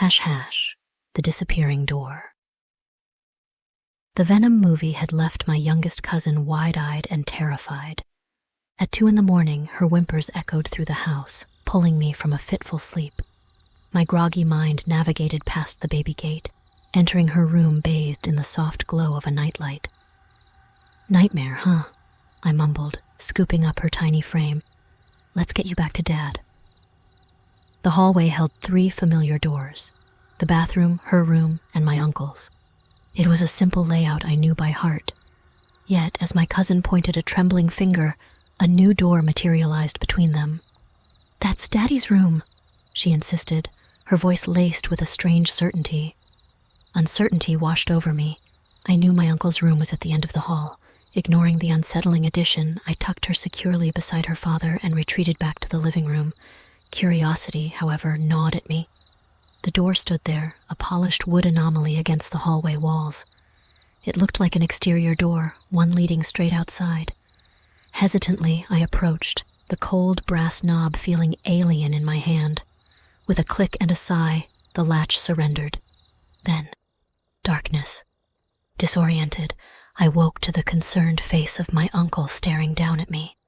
The disappearing door. The Venom movie had left my youngest cousin wide-eyed and terrified. At 2 a.m, her whimpers echoed through the house, pulling me from a fitful sleep. My groggy mind navigated past the baby gate, entering her room bathed in the soft glow of a nightlight. Nightmare, huh? I mumbled, scooping up her tiny frame. Let's get you back to Dad. The hallway held 3 familiar doors: the bathroom, her room, and my uncle's. It was a simple layout I knew by heart. Yet, as my cousin pointed a trembling finger, a new door materialized between them. "That's Daddy's room," she insisted, her voice laced with a strange certainty. Uncertainty washed over me. I knew my uncle's room was at the end of the hall. Ignoring the unsettling addition, I tucked her securely beside her father and retreated back to the living room. Curiosity, however, gnawed at me. The door stood there, a polished wood anomaly against the hallway walls. It looked like an exterior door, one leading straight outside. Hesitantly, I approached, the cold brass knob feeling alien in my hand. With a click and a sigh, the latch surrendered. Then, darkness. Disoriented, I woke to the concerned face of my uncle staring down at me.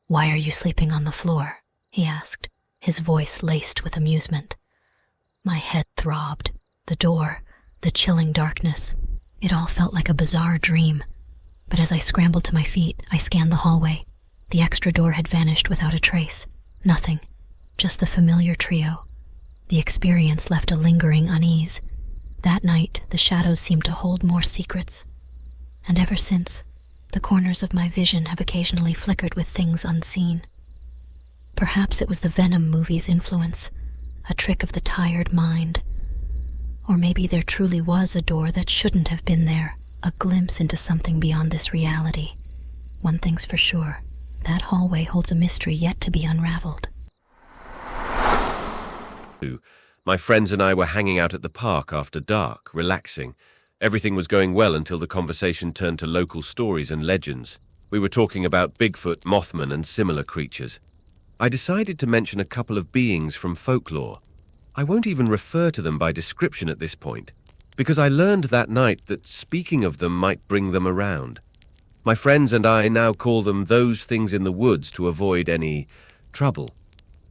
"Why are you sleeping on the floor?" he asked, his voice laced with amusement. My head throbbed. The door, the chilling darkness. It all felt like a bizarre dream. But as I scrambled to my feet, I scanned the hallway. The extra door had vanished without a trace. Nothing. Just the familiar trio. The experience left a lingering unease. That night, the shadows seemed to hold more secrets. And ever since, the corners of my vision have occasionally flickered with things unseen. Perhaps it was the Venom movie's influence, a trick of the tired mind. Or maybe there truly was a door that shouldn't have been there, a glimpse into something beyond this reality. One thing's for sure, that hallway holds a mystery yet to be unraveled. My friends and I were hanging out at the park after dark, relaxing. Everything was going well until the conversation turned to local stories and legends. We were talking about Bigfoot, Mothman, and similar creatures. I decided to mention a couple of beings from folklore. I won't even refer to them by description at this point, because I learned that night that speaking of them might bring them around. My friends and I now call them those things in the woods to avoid any trouble.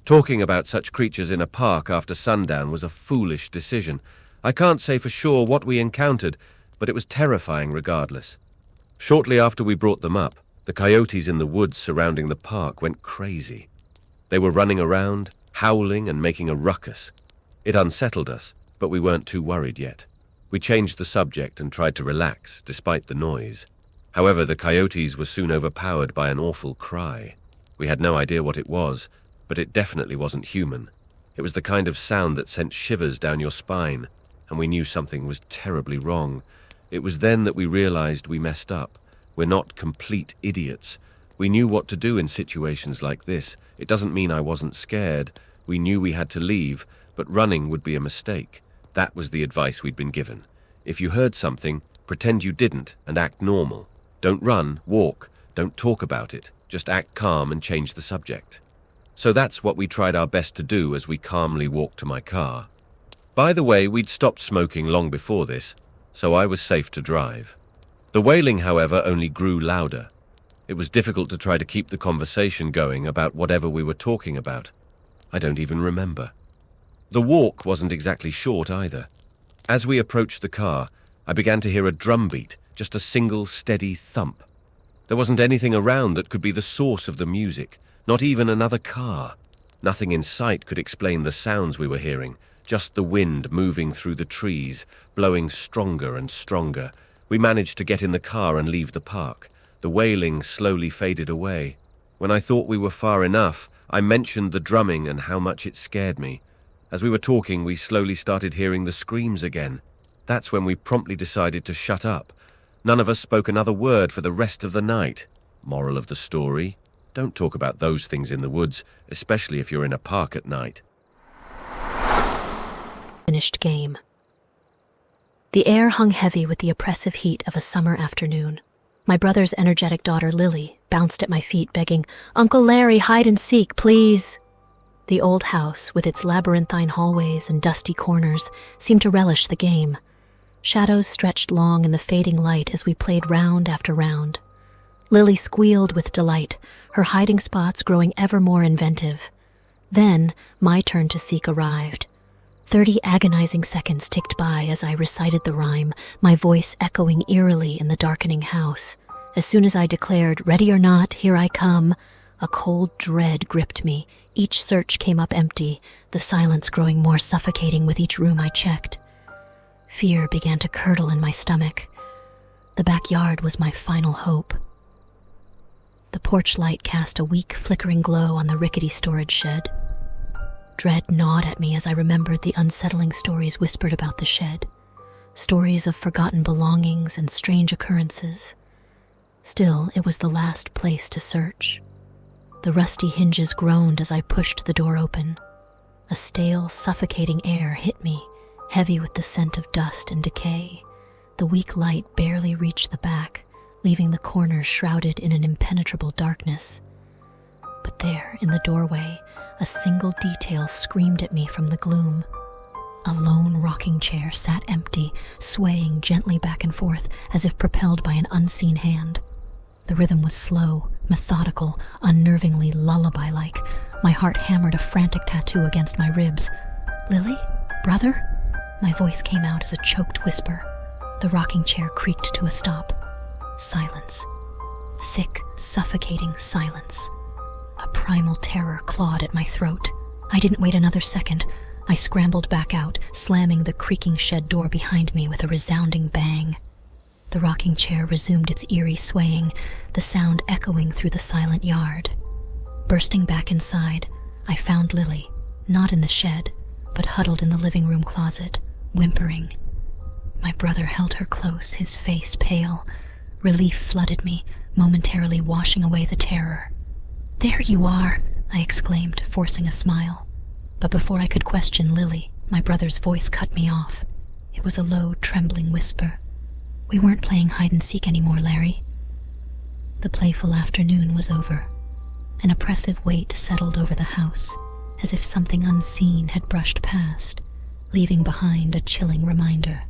Talking about such creatures in a park after sundown was a foolish decision. I can't say for sure what we encountered, but it was terrifying regardless. Shortly after we brought them up, the coyotes in the woods surrounding the park went crazy. They were running around, howling and making a ruckus. It unsettled us, but we weren't too worried yet. We changed the subject and tried to relax, despite the noise. However, the coyotes were soon overpowered by an awful cry. We had no idea what it was, but it definitely wasn't human. It was the kind of sound that sent shivers down your spine, and we knew something was terribly wrong. It was then that we realized we messed up. We're not complete idiots. We knew what to do in situations like this. It doesn't mean I wasn't scared. We knew we had to leave, but running would be a mistake. That was the advice we'd been given. If you heard something, pretend you didn't and act normal. Don't run, walk, don't talk about it. Just act calm and change the subject. So that's what we tried our best to do as we calmly walked to my car. By the way, we'd stopped smoking long before this, so I was safe to drive. The wailing, however, only grew louder. It was difficult to try to keep the conversation going about whatever we were talking about. I don't even remember. The walk wasn't exactly short either. As we approached the car, I began to hear a drumbeat, just a single steady thump. There wasn't anything around that could be the source of the music, not even another car. Nothing in sight could explain the sounds we were hearing, just the wind moving through the trees, blowing stronger and stronger. We managed to get in the car and leave the park. The wailing slowly faded away. When I thought we were far enough, I mentioned the drumming and how much it scared me. As we were talking, we slowly started hearing the screams again. That's when we promptly decided to shut up. None of us spoke another word for the rest of the night. Moral of the story: don't talk about those things in the woods, especially if you're in a park at night. Finished game. The air hung heavy with the oppressive heat of a summer afternoon. My brother's energetic daughter, Lily, bounced at my feet begging, "Uncle Larry, hide and seek, please." The old house, with its labyrinthine hallways and dusty corners, seemed to relish the game. Shadows stretched long in the fading light as we played round after round. Lily squealed with delight, her hiding spots growing ever more inventive. Then, my turn to seek arrived. 30 agonizing seconds ticked by as I recited the rhyme, my voice echoing eerily in the darkening house. As soon as I declared, "Ready or not, here I come," a cold dread gripped me. Each search came up empty, the silence growing more suffocating with each room I checked. Fear began to curdle in my stomach. The backyard was my final hope. The porch light cast a weak, flickering glow on the rickety storage shed. Dread gnawed at me as I remembered the unsettling stories whispered about the shed. Stories of forgotten belongings and strange occurrences. Still, it was the last place to search. The rusty hinges groaned as I pushed the door open. A stale, suffocating air hit me, heavy with the scent of dust and decay. The weak light barely reached the back, leaving the corners shrouded in an impenetrable darkness. But there, in the doorway, a single detail screamed at me from the gloom. A lone rocking chair sat empty, swaying gently back and forth as if propelled by an unseen hand. The rhythm was slow, methodical, unnervingly lullaby-like. My heart hammered a frantic tattoo against my ribs. "Lily? Brother?" My voice came out as a choked whisper. The rocking chair creaked to a stop. Silence. Thick, suffocating silence. A primal terror clawed at my throat. I didn't wait another second. I scrambled back out, slamming the creaking shed door behind me with a resounding bang. The rocking chair resumed its eerie swaying, the sound echoing through the silent yard. Bursting back inside, I found Lily, not in the shed, but huddled in the living room closet, whimpering. My brother held her close, his face pale. Relief flooded me, momentarily washing away the terror. "There you are," I exclaimed, forcing a smile. But before I could question Lily, my brother's voice cut me off. It was a low, trembling whisper. "We weren't playing hide-and-seek anymore, Larry." The playful afternoon was over. An oppressive weight settled over the house, as if something unseen had brushed past, leaving behind a chilling reminder.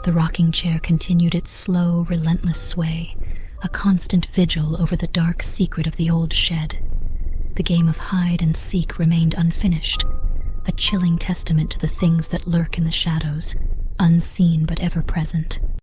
The rocking chair continued its slow, relentless sway, a constant vigil over the dark secret of the old shed. The game of hide and seek remained unfinished, a chilling testament to the things that lurk in the shadows, unseen but ever present.